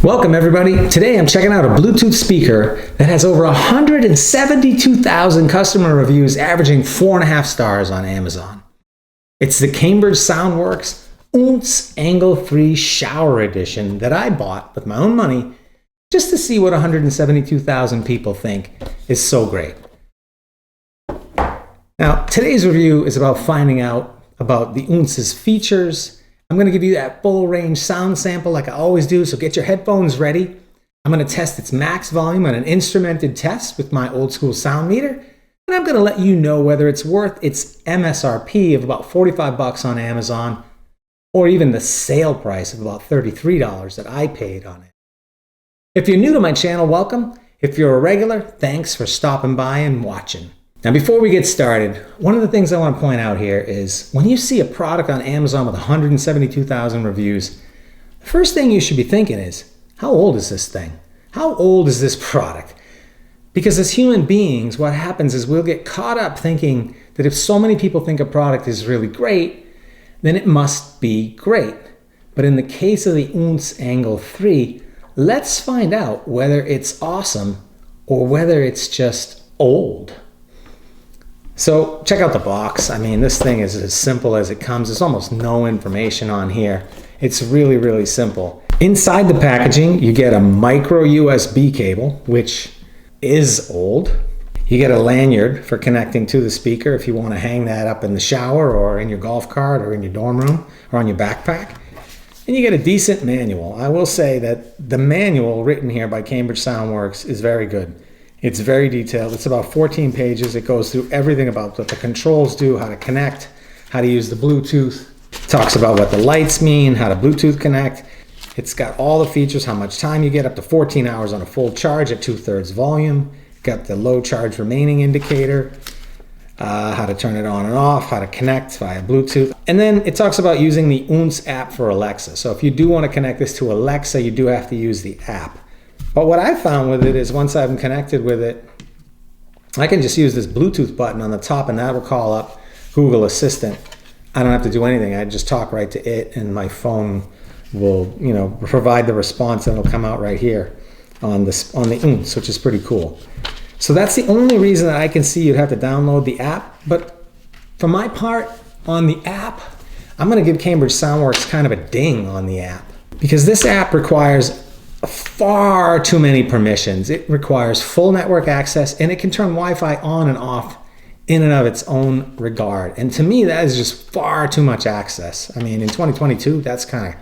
Welcome everybody. Today I'm checking out a Bluetooth speaker that has over 172,000 customer reviews averaging 4.5 stars on Amazon. It's the Cambridge Soundworks Oontz Angle 3 Shower Edition that I bought with my own money just to see what 172,000 people think is so great. Now today's review is about finding out about the Oontz's features. I'm going to give you that full range sound sample like I always do, so get your headphones ready. I'm going to test its max volume on an instrumented test with my old school sound meter, and I'm going to let you know whether it's worth its MSRP of about $45 on Amazon or even the sale price of about $33 that I paid on it. If you're new to my channel, welcome. If you're a regular, thanks for stopping by and watching. Now, before we get started, one of the things I want to point out here is when you see a product on Amazon with 172,000 reviews, the first thing you should be thinking is, how old is this thing? How old is this product? Because as human beings, what happens is we'll get caught up thinking that if so many people think a product is really great, then it must be great. But in the case of the Oontz Angle 3, let's find out whether it's awesome or whether it's just old. So check out the box. I mean, this thing is as simple as it comes. There's almost no information on here. It's really, really simple. Inside the packaging, you get a micro USB cable, which is old. You get a lanyard for connecting to the speaker if you want to hang that up in the shower or in your golf cart or in your dorm room or on your backpack. And you get a decent manual. I will say that the manual written here by Cambridge Soundworks is very good. It's very detailed. It's about 14 pages. It goes through everything about what the controls do, how to connect, how to use the Bluetooth. It talks about what the lights mean, how to Bluetooth connect. It's got all the features, how much time you get, up to 14 hours on a full charge at 2/3 volume. Got the low charge remaining indicator, how to turn it on and off, how to connect via Bluetooth. And then it talks about using the Oontz app for Alexa. So if you do want to connect this to Alexa, you do have to use the app. But what I found with it is once I'm connected with it, I can just use this Bluetooth button on the top and that will call up Google Assistant. I don't have to do anything. I just talk right to it and my phone will, provide the response and it'll come out right here on the Oontz, which is pretty cool. So that's the only reason that I can see you'd have to download the app. But for my part, on the app, I'm going to give Cambridge Soundworks kind of a ding on the app because this app requires far too many permissions. It requires full network access and it can turn Wi-Fi on and off in and of its own regard. And to me, that is just far too much access. I mean, in 2022, that's kind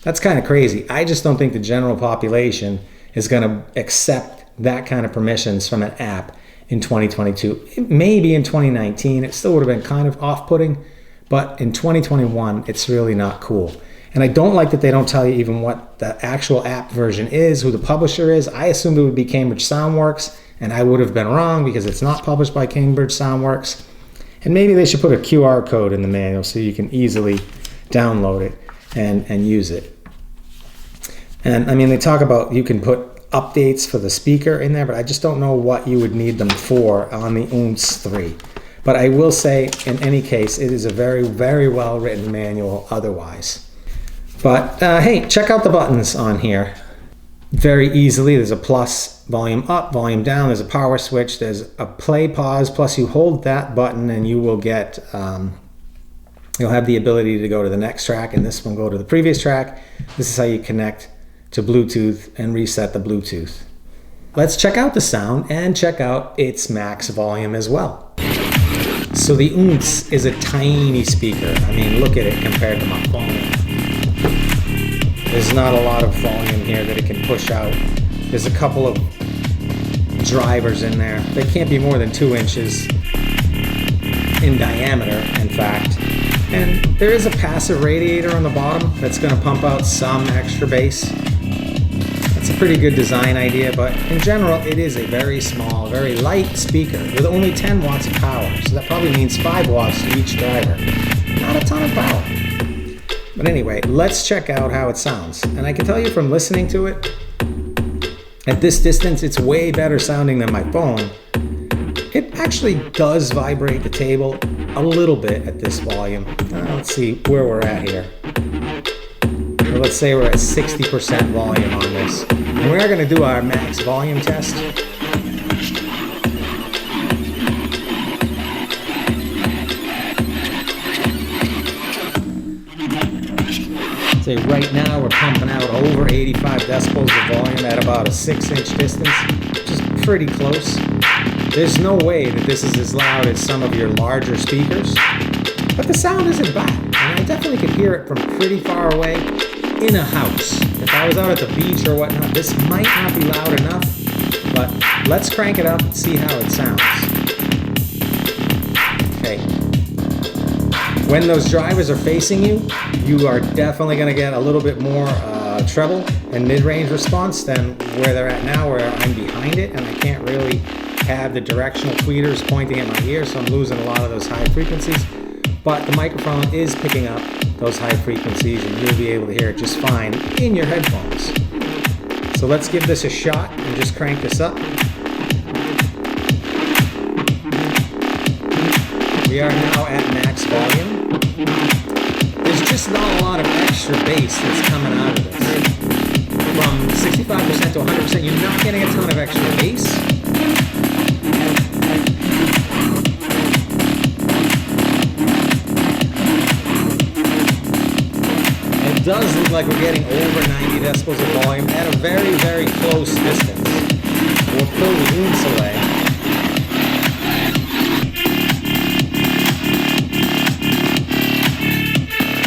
of crazy. I just don't think the general population is going to accept that kind of permissions from an app in 2022. Maybe in 2019, it still would have been kind of off-putting, but in 2021, it's really not cool. And I don't like that they don't tell you even what the actual app version is, who the publisher is. I assumed it would be Cambridge Soundworks, and I would have been wrong because it's not published by Cambridge Soundworks. And maybe they should put a QR code in the manual so you can easily download it and use it. And I mean, they talk about you can put updates for the speaker in there, but I just don't know what you would need them for on the Oontz 3. But I will say, in any case, it is a very, very well written manual otherwise. But hey, check out the buttons on here. Very easily, there's a plus, volume up, volume down, there's a power switch, there's a play, pause, plus you hold that button and you will get, you'll have the ability to go to the next track and this one go to the previous track. This is how you connect to Bluetooth and reset the Bluetooth. Let's check out the sound and check out its max volume as well. So the Oontz is a tiny speaker. I mean, look at it compared to my phone. There's not a lot of volume here that it can push out. There's a couple of drivers in there. They can't be more than 2 inches in diameter, in fact. And there is a passive radiator on the bottom that's going to pump out some extra bass. That's a pretty good design idea, but in general, it is a very small, very light speaker with only 10 watts of power. So that probably means 5 watts to each driver. Not a ton of power. But anyway, let's check out how it sounds. And I can tell you from listening to it, at this distance, it's way better sounding than my phone. It actually does vibrate the table a little bit at this volume. Let's see where we're at here. let's say we're at 60% volume on this. And we're going to do our max volume test. Say right now we're pumping out over 85 decibels of volume at about a 6-inch distance, which is pretty close. There's no way that this is as loud as some of your larger speakers, but the sound isn't bad, and I definitely could hear it from pretty far away in a house. If I was out at the beach or whatnot, this might not be loud enough, but let's crank it up and see how it sounds. Okay. When those drivers are facing you, you are definitely going to get a little bit more treble and mid-range response than where they're at now, where I'm behind it and I can't really have the directional tweeters pointing at my ear, so I'm losing a lot of those high frequencies. But the microphone is picking up those high frequencies and you'll be able to hear it just fine in your headphones. So let's give this a shot and just crank this up. We are now at max volume. There's just not a lot of extra bass that's coming out of this. From 65% to 100%, you're not getting a ton of extra bass. It does look like we're getting over 90 decibels of volume at a very, very close distance. We'll pull the Oontz away.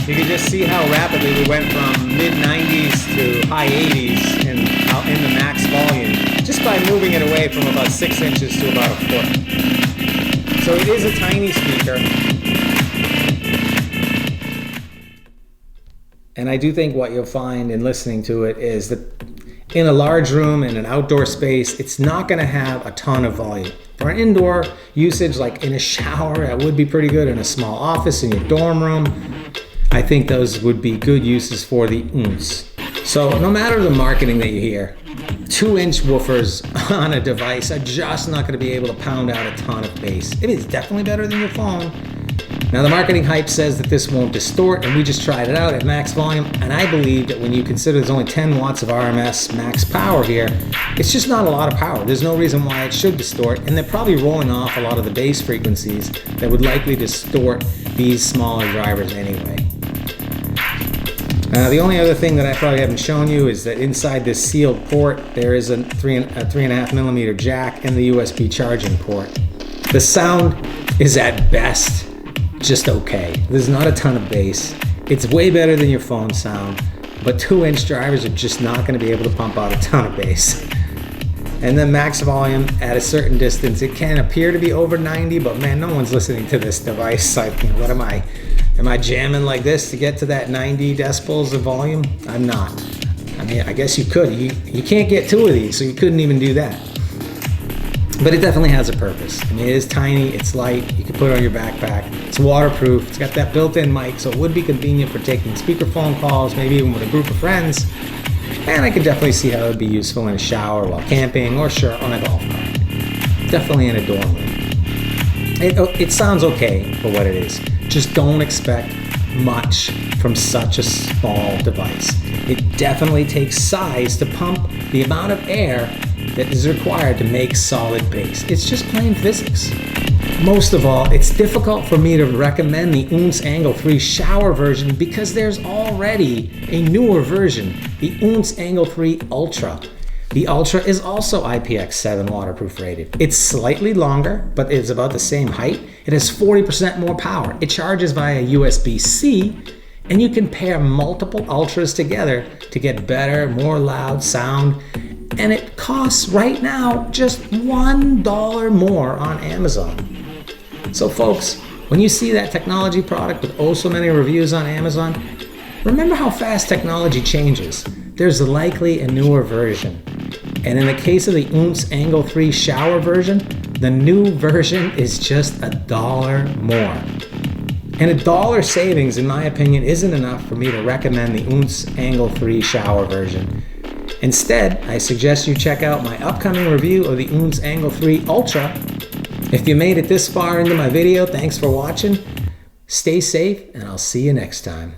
You can just see how rapidly we went from mid-90s to high 80s in the max volume, just by moving it away from about 6 inches to about a foot. So it is a tiny speaker. And I do think what you'll find in listening to it is that in a large room, in an outdoor space, it's not going to have a ton of volume. For an indoor usage, like in a shower, that would be pretty good. In a small office, in your dorm room, I think those would be good uses for the Oontz. So no matter the marketing that you hear, 2-inch woofers on a device are just not going to be able to pound out a ton of bass. It is definitely better than your phone. Now the marketing hype says that this won't distort, and we just tried it out at max volume, and I believe that when you consider there's only 10 watts of RMS max power here, it's just not a lot of power. There's no reason why it should distort, and they're probably rolling off a lot of the bass frequencies that would likely distort these smaller drivers anyway. The only other thing that I probably haven't shown you is that inside this sealed port, there is a 3.5 millimeter jack and the USB charging port. The sound is at best just okay. There's not a ton of bass. It's way better than your phone sound, but 2-inch drivers are just not going to be able to pump out a ton of bass. And then max volume at a certain distance, it can appear to be over 90, but man, no one's listening to this device. Like, what am I? Am I jamming like this to get to that 90 decibels of volume? I'm not. I mean, I guess you could. You can't get 2 of these, so you couldn't even do that. But it definitely has a purpose. I mean, it is tiny, it's light, you can put it on your backpack, it's waterproof, it's got that built-in mic, so it would be convenient for taking speakerphone calls, maybe even with a group of friends. And I could definitely see how it would be useful in a shower while camping, or sure, on a golf cart. Definitely in a dorm room. It sounds okay for what it is. Just don't expect much from such a small device. It definitely takes size to pump the amount of air that is required to make solid bass. It's just plain physics. Most of all, it's difficult for me to recommend the Oontz Angle 3 shower version because there's already a newer version, the Oontz Angle 3 Ultra. The Ultra is also IPX7 waterproof rated. It's slightly longer, but it's about the same height. It has 40% more power. It charges via USB-C, and you can pair multiple Ultras together to get better, more loud sound. And it costs right now just $1 more on Amazon. So folks, when you see that technology product with oh so many reviews on Amazon, remember how fast technology changes. There's likely a newer version. And in the case of the Oontz Angle 3 shower version, the new version is just $1 more. And $1 savings, in my opinion, isn't enough for me to recommend the Oontz Angle 3 shower version. Instead, I suggest you check out my upcoming review of the Oontz Angle 3 Ultra. If you made it this far into my video, thanks for watching. Stay safe, and I'll see you next time.